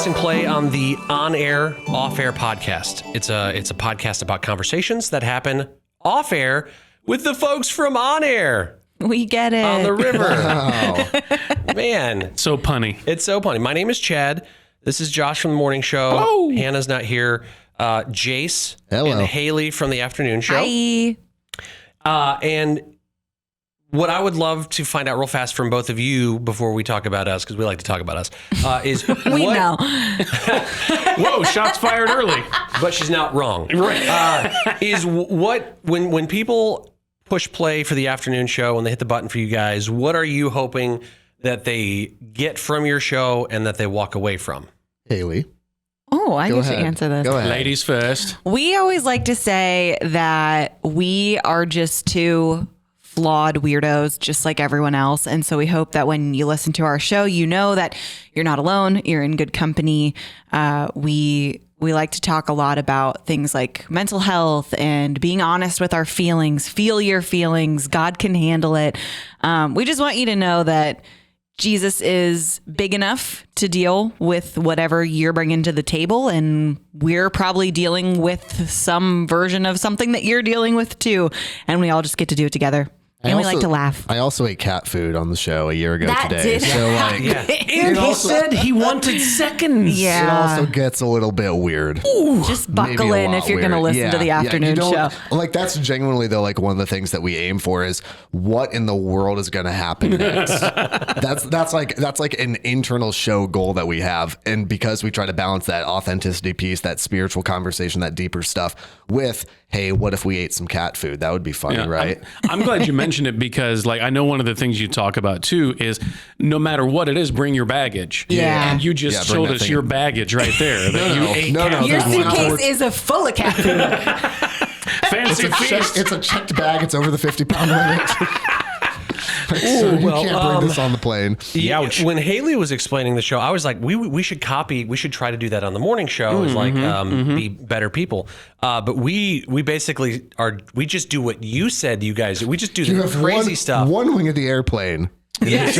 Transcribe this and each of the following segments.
pressing play on the On-Air, Off-Air podcast. It's a podcast about conversations that happen off-air with the folks from On-Air. We get it. On the river. Oh. Man. So punny. It's so punny. My name is Chad. This is Josh from the morning show. Oh. Hannah's not here. Jace. Hello. And Hailey from the afternoon show. Hi. And what I would love to find out real fast from both of you before we talk about us, because we like to talk about us, is We know. Whoa, shots fired early. But she's not wrong. Right. Is what, when people push play for the afternoon show and they hit the button for you guys, what are you hoping that they get from your show and that they walk away from? Hailey. Oh, I Go get to ahead. answer this. Go ahead. Ladies first. We always like to say that we are just two flawed weirdos, just like everyone else. And so we hope that when you listen to our show, you know that you're not alone. You're in good company. We like to talk a lot about things like mental health and being honest with our feelings. Feel your feelings. God can handle it. We just want you to know that Jesus is big enough to deal with whatever you're bringing to the table. And we're probably dealing with some version of something that you're dealing with too. And we all just get to do it together. And we like to laugh. I also ate cat food on the show a year ago That today. did So like, And he said he wanted seconds. it Yeah. also gets a little bit weird. Just Maybe buckle a in lot if you're going to weird. listen to the You afternoon don't- show. Like that's genuinely though, like one of the things that we aim for is what in the world is going to happen next. that's like an internal show goal that we have. And because we try to balance that authenticity piece, that spiritual conversation, that deeper stuff with, hey, what if we ate some cat food? That would be funny, Yeah, right? I'm glad you mentioned it because, like, I know one of the things you talk about too is no matter what it is, bring your baggage. Yeah. And you just Yeah, bring showed that us thing. your baggage right there. That you ate No, cat Your there's food. one suitcase is a full of cat food. Fancy feast. It's a checked bag. It's over the 50-pound limit. So you well, can't bring this on the plane. Ouch. When Hailey was explaining the show, I was like, we should try to do that on the morning show. Is like be better people. But we basically we just do what you said, you guys. We just do You the have crazy stuff. one wing of the airplane. Yes.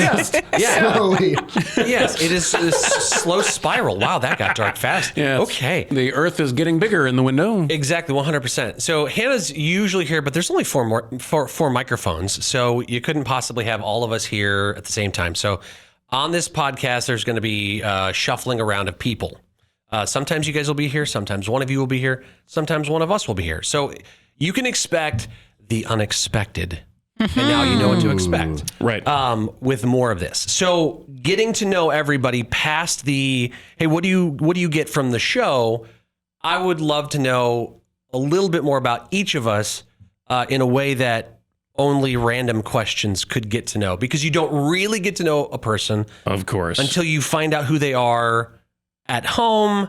Yeah. Slowly. Yes. It is a slow spiral. Wow, that got dark fast. Yeah, Okay. The earth is getting bigger in the window. Exactly, 100%. So Hannah's usually here, but there's only four microphones, so you couldn't possibly have all of us here at the same time. So on this podcast, there's going to be shuffling around of people. Sometimes you guys will be here, sometimes one of you will be here, sometimes one of us will be here. So you can expect the unexpected. And now you know what to expect. Right. With more of this. So getting to know everybody past the, hey, what do you get from the show? I would love to know a little bit more about each of us in a way that only random questions could get to know, because you don't really get to know a person Of course. until you find out who they are at home,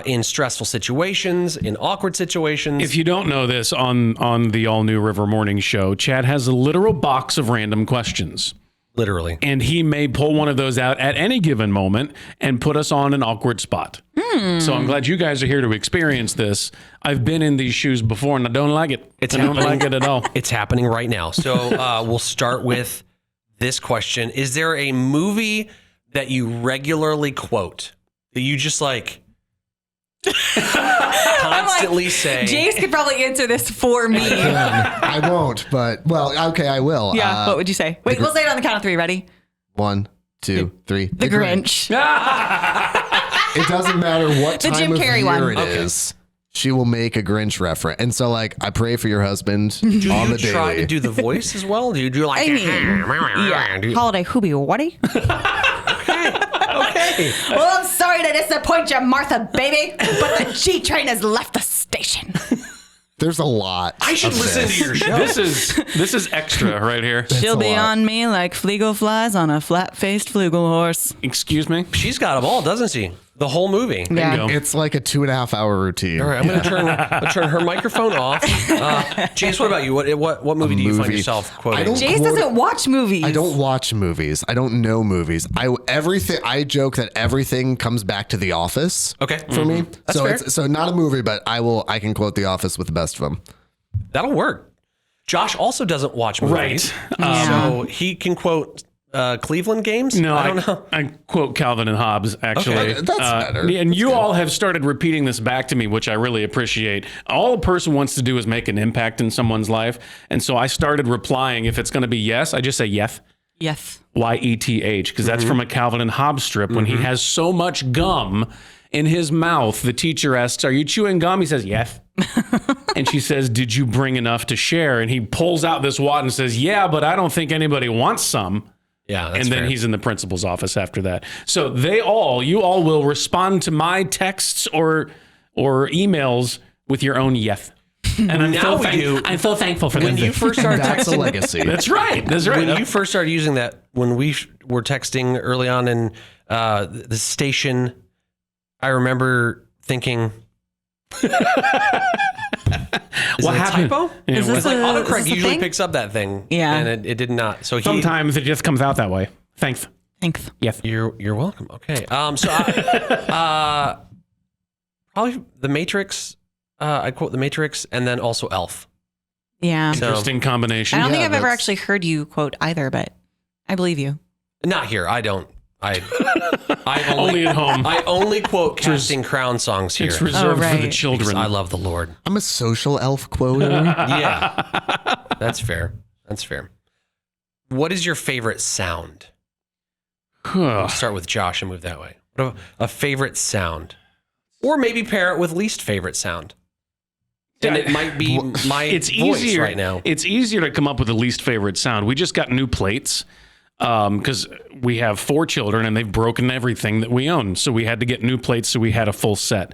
in stressful situations, in awkward situations. If you don't know this, on the all new River Morning Show, Chad has a literal box of random questions. Literally. And he may pull one of those out at any given moment and put us on an awkward spot. So I'm glad you guys are here to experience this. I've been in these shoes before and I don't like it. I don't like it at all. It's happening right now. So we'll start with this question. Is there a movie that you regularly quote, that you just like constantly say? Jace could probably answer this for me. I won't, but okay, I will. Yeah. What would you say? Wait, we'll say it on the count of three. Ready? 1, 2, 3. The Grinch. It doesn't matter what The time Jim of Carrey year one. it is. She will make a Grinch reference. And so, like, I pray for your husband Do on you the try daily. to do the voice as well? Do you do like? I mean, yeah. Holiday hoobie whatty? Okay. Well, I'm sorry to disappoint you, Martha, baby, but the G train has left the station. There's a lot. I should of listen this. to your show. This is extra right here. She'll a be lot. on me like Flegel flies on a flat-faced flugel horse. Excuse me? She's got them all, doesn't she? The whole movie. Yeah. Bingo. It's like a 2.5-hour routine. All right, I'm going to turn her microphone off. Jace, what about you? What movie do you find movie. yourself quoting? I don't- Jace Quote- doesn't watch movies. I don't watch movies. I don't know movies. I joke that everything comes back to The Office. Okay. For me. That's so fair. it's not a movie, but I can quote The Office with the best of them. That'll work. Josh also doesn't watch movies. Right. So he can quote Cleveland games? No, I don't know. I quote Calvin and Hobbes, actually. Okay, that's better. And That's you good. all have started repeating this back to me, which I really appreciate. All a person wants to do is make an impact in someone's life. And so I started replying, if it's going to be yes, I just say yeth. Yes. Y-E-T-H, because that's from a Calvin and Hobbes strip. When he has so much gum in his mouth, the teacher asks, are you chewing gum? He says, yes. And she says, did you bring enough to share? And he pulls out this wad and says, yeah, but I don't think anybody wants some. Yeah, that's And then fair. he's in the principal's office after that. So you all will respond to my texts or emails with your own yeth. And I'm I'm so thankful for When that. you first started That's a texting, legacy. That's right. That's right. when you first started using that, when we were texting early on in the station, I remember thinking, is What it a happened? typo? Yeah, Is It's this like a- autocorrect is this a usually thing? picks up that thing. Yeah. And it did not. So Sometimes it just comes out that way. Thanks. Thanks. Yes. You're welcome. Okay. So I, probably The Matrix. I quote The Matrix and then also Elf. Yeah. So- Interesting combination. I don't think Yeah, I've ever that's- actually heard you quote either, but I believe you. Not here. I don't. I Only at home. I only quote Casting Crown songs here. It's reserved for the right. because children. I love the Lord. I'm a social elf quoter. Yeah. That's fair. That's fair. What is your favorite sound? Huh. Start with Josh and move that way. What a favorite sound. Or maybe pair it with least favorite sound. And it might be my It's voice easier right now. It's easier to come up with a least favorite sound. We just got new plates because we have 4 children and they've broken everything that we own. So we had to get new plates. So we had a full set,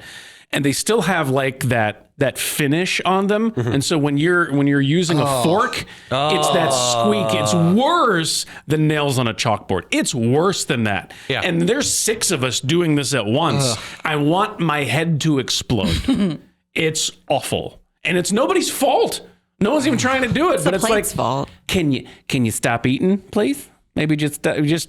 and they still have like that finish on them. And so when you're using a fork, it's that squeak. It's worse than nails on a chalkboard. It's worse than that. Yeah. And there's 6 of us doing this at once. I want my head to explode. It's awful, and it's nobody's fault. No one's even trying to do it, but it's like, plate's fault. can you stop eating, please? Maybe just Let's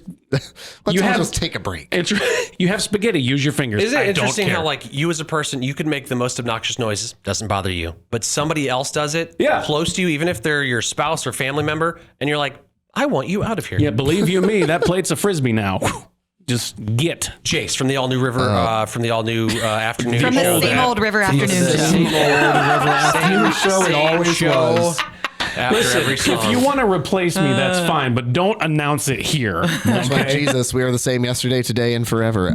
all just take a break. It's you have spaghetti. Use your fingers. Isn't I it don't interesting care. how, like, you as a person, you can make the most obnoxious noises, doesn't bother you, but somebody else does it Yeah. close to you, even if they're your spouse or family member, and you're like, I want you out of here. Yeah, believe you me, that plate's a frisbee now. Just get. Jace from the all new River, from the all new afternoon From show. the same that- old River Afternoon the show. same old River Afternoon show it always was. After Listen, every song. if you want to replace me, that's fine, but don't announce it here. Much like Jesus, we are the same yesterday, today, and forever.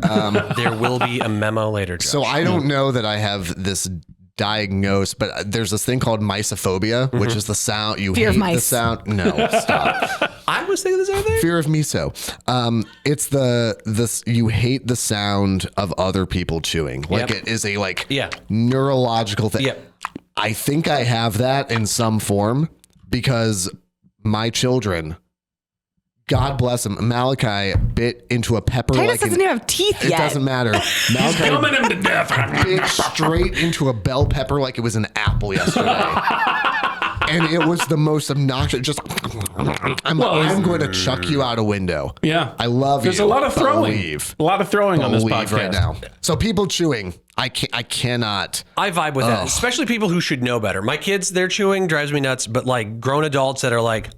there will be a memo later, Josh. So I don't know that I have this diagnosed, but there's this thing called misophobia, which is the sound you Fear of hate the mice. sound. No, stop. I was thinking the same thing. Fear of miso. It's this you hate the sound of other people chewing. Like Yep. it is a Yeah. neurological thing. Yep. I think I have that in some form because my children, God bless him, Malachi bit into a pepper Titus like doesn't even have teeth it yet. doesn't matter. Malachi Coming him to death. bit straight into a bell pepper like it was an apple yesterday. And it was the most obnoxious. Just, I'm going to chuck you out a window. Yeah. I love There's you. a lot of throwing. Believe. A lot of throwing on this Believe podcast right now. So people chewing, I cannot. I vibe with that, especially people who should know better. My kids, their chewing drives me nuts, but like grown adults that are like,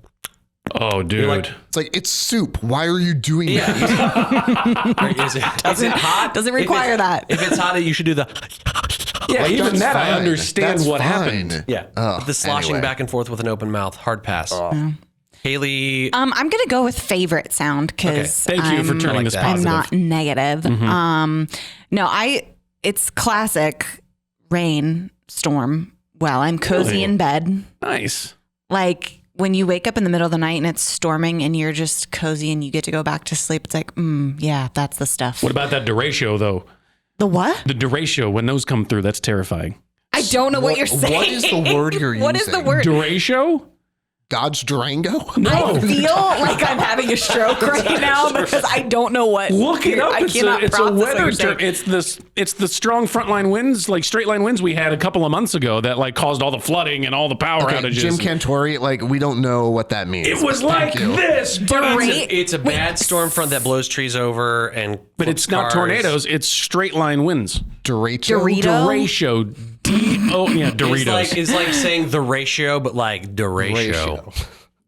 Oh, dude. like- It's like, it's soup. Why are you doing that? is it hot? Doesn't require that. If it's hot, you should do the yeah, even That's that I fine. understand That's what fine. happened. yeah, the sloshing back and forth with an open mouth. Hard pass. Hailey, I'm gonna go with favorite sound because Thank you for turning like this that. I'm positive. not negative. No, it's classic rain storm. Well, I'm cozy Really? in bed. Nice. Like when you wake up in the middle of the night and it's storming and you're just cozy and you get to go back to sleep. It's like, yeah, that's the stuff. What about that derecho, though? The what? The derecho, when those come through, that's terrifying. I don't know what you're saying. What is the word you're What is using? the word? Derecho? God's Durango? I feel like I'm having a stroke right now because I don't know what. Look it up. I cannot It's a process what weather you're term. saying. It's the strong frontline winds, like straight line winds we had a couple of months ago that like caused all the flooding and all the power Okay, outages. Jim Cantori, like, we don't know what that means. It was like this, but it's a bad storm front that blows trees over and but flips it's not cars. tornadoes. It's straight line winds. Derecho? Dorito? Doritos. It's like saying the ratio, but like deratio.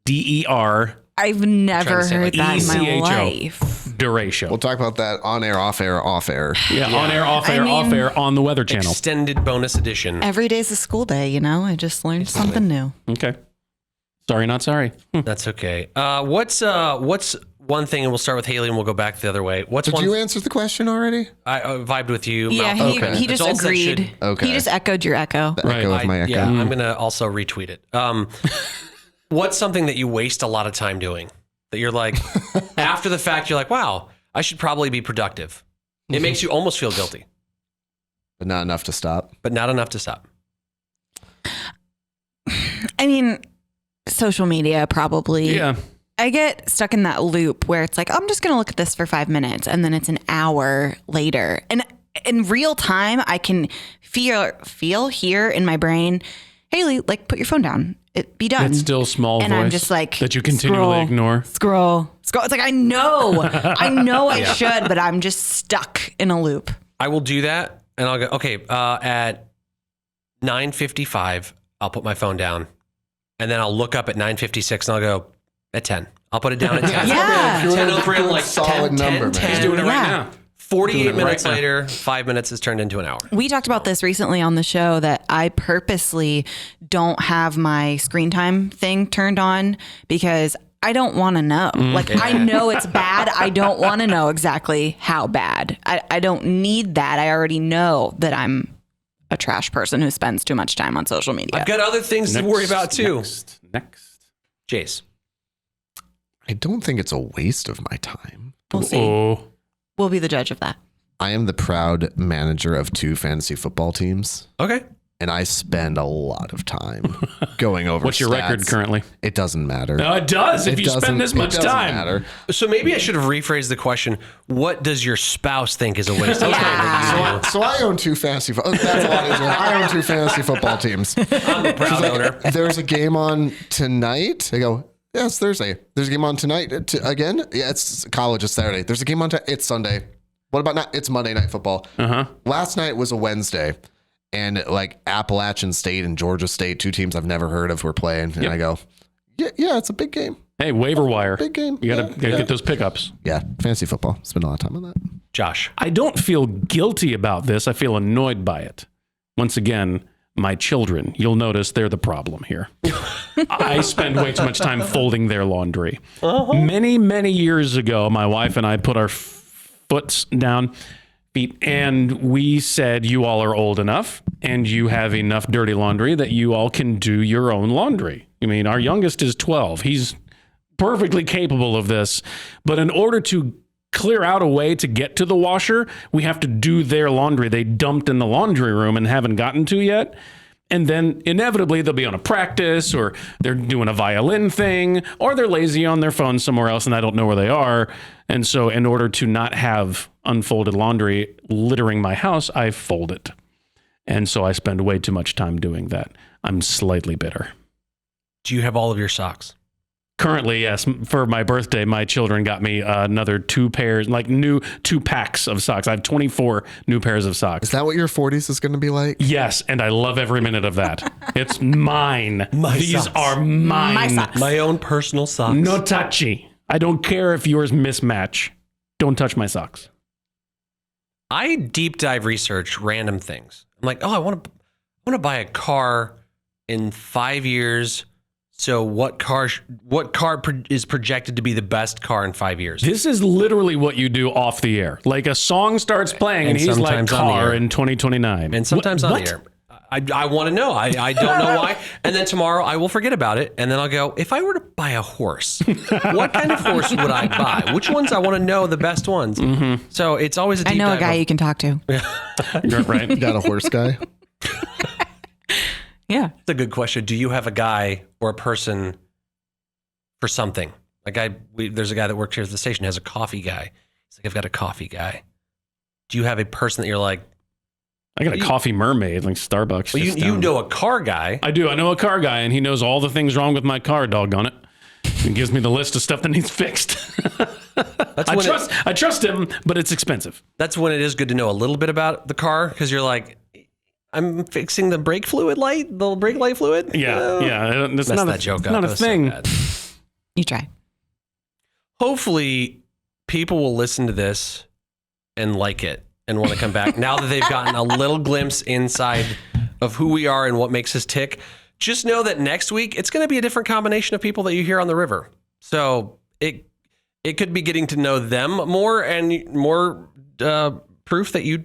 DER I've never say, heard like, that in my ECHO. life. Derecho. We'll talk about that on air, off air, off air. Yeah, on air, off air, off air on the Weather Channel. Extended bonus edition. Every day's a school day, you know? I just learned something new. Okay. Sorry, not sorry. That's okay. What's one thing, and we'll start with Hailey and we'll go back the other way. What's Did one? you answer the question already? I vibed with you. Yeah, mouth he, open. he It's just all said agreed. should- Okay. He just echoed your echo. The echo of my echo. Yeah, I'm gonna also retweet it. What's something that you waste a lot of time doing? That you're like, after the fact, you're like, wow, I should probably be productive. It makes you almost feel guilty, But not enough to stop. but not enough to stop. I mean, social media probably. Yeah. I get stuck in that loop where it's like, I'm just going to look at this for 5 minutes and then it's an hour later. And in real time, I can feel here in my brain, Hailey, like put your phone down. Be done. It's still small and voice I'm just like that you continually ignore. Scroll. It's like, I know I should, but I'm just stuck in a loop. I will do that, and I'll go, okay, at 9:55, I'll put my phone down, and then I'll look up at 9:56, and I'll go, at 10. I'll put it down at 10. Yeah. 10:03, I'm like, Solid 10, number, 10, man. He's doing it right Yeah. now. 48 minutes right now. later, 5 minutes has turned into an hour. We talked about this recently on the show that I purposely don't have my screen time thing turned on because I don't want to know. Like, I know it's bad. I don't want to know exactly how bad. I don't need that. I already know that I'm a trash person who spends too much time on social media. I've got other things to worry about, too. Next. Jace. I don't think it's a waste of my time. We'll see. Oh. We'll be the judge of that. I am the proud manager of 2 fantasy football teams, Okay. and I spend a lot of time going over What's your record stats. currently? It doesn't matter. No, it does. If It you doesn't- spend this it much doesn't time. matter. So maybe I should have rephrased the question. What does your spouse think is a waste of time? So I own 2 fantasy. That's a lot easier. I own 2 fantasy football teams. I'm the proud owner. There's a game on tonight. I go, yeah, it's Thursday. There's a game on tonight again. Yeah, it's college. It's Saturday. There's a game on. It's Sunday. What about not? It's Monday Night Football. Last night was a Wednesday, and like Appalachian State and Georgia State, 2 teams I've never heard of, were playing. And I go, yeah, it's a big game. Hey, waiver wire. Big game. You gotta get those pickups. Yeah, fantasy football. Spend a lot of time on that. Josh. I don't feel guilty about this. I feel annoyed by it. Once again, my children, you'll notice they're the problem here. I spend way too much time folding their laundry. Many, many years ago, my wife and I put our feet, and we said, you all are old enough and you have enough dirty laundry that you all can do your own laundry. I mean, our youngest is 12. He's perfectly capable of this. But in order to clear out a way to get to the washer, we have to do their laundry they dumped in the laundry room and haven't gotten to yet. And then inevitably they'll be on a practice, or they're doing a violin thing, or they're lazy on their phone somewhere else and I don't know where they are. And so in order to not have unfolded laundry littering my house, I fold it. And so I spend way too much time doing that. I'm slightly bitter. Do you have all of your socks? Currently, yes. For my birthday, my children got me another 2 pairs, like new 2 packs of socks. I have 24 new pairs of Is socks. that what your 40s is going to be like? Yes, and I love every minute of that. It's mine. My These socks. are mine. My socks. My own personal socks. No touchy. I don't care if yours mismatch. Don't touch my socks. I deep dive research random things. I'm like, oh, I want to buy a car in 5 years. So what car is projected to be the best car in 5 years? This is literally what you do off the air. Like a song starts playing and he's like, sometimes on the car air. in 2029. And sometimes on What? the air. I want to know. I don't know why. And then tomorrow I will forget about it. And then I'll go, if I were to buy a horse, what kind of horse would I buy? Which ones I want to know the best ones. Mm-hmm. So it's always a deep I know a dive guy of- you can talk to. You're right. You got a horse guy? Yeah. That's a good question. Do you have a guy or a person for something? There's a guy that works here at the station, has a coffee guy. He's like, I've got a coffee guy. Do you have a person that you're like, I got a coffee mermaid, like Starbucks. well, just you down. know a car guy? I do. I know a car guy, and he knows all the things wrong with my car, doggone it. He gives me the list of stuff that needs fixed. That's I trust him, but it's expensive. That's when it is good to know a little bit about the car, because you're like, I'm fixing the brake light fluid. Yeah, yeah. That's Messed not that joke up. not That a was so thing. bad. You try. hopefully people will listen to this and like it and want to come back now that they've gotten a little glimpse inside of who we are and what makes us tick. Just know that next week it's going to be a different combination of people that you hear on the river. So it could be getting to know them more and more proof that you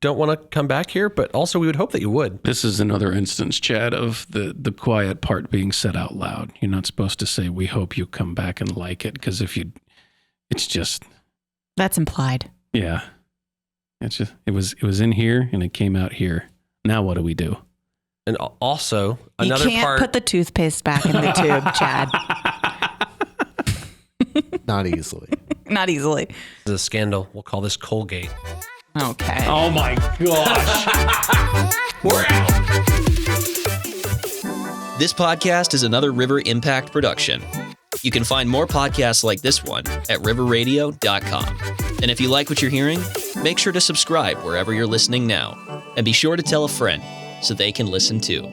don't want to come back here, but also we would hope that you would. This is another instance, Chad, of the quiet part being said out loud. You're not supposed to say, we hope you come back and like it, because it's just... That's implied. Yeah. It's just, it was in here and it came out here. Now what do we do? And also, another you can't part... put the toothpaste back in the tube, Chad. Not easily. Not easily. This is a scandal. We'll call this Colgate. Okay. Oh my gosh. We're out. This podcast is another River Impact production. You can find more podcasts like this one at riverradio.com. And if you like what you're hearing, make sure to subscribe wherever you're listening now. And be sure to tell a friend so they can listen too.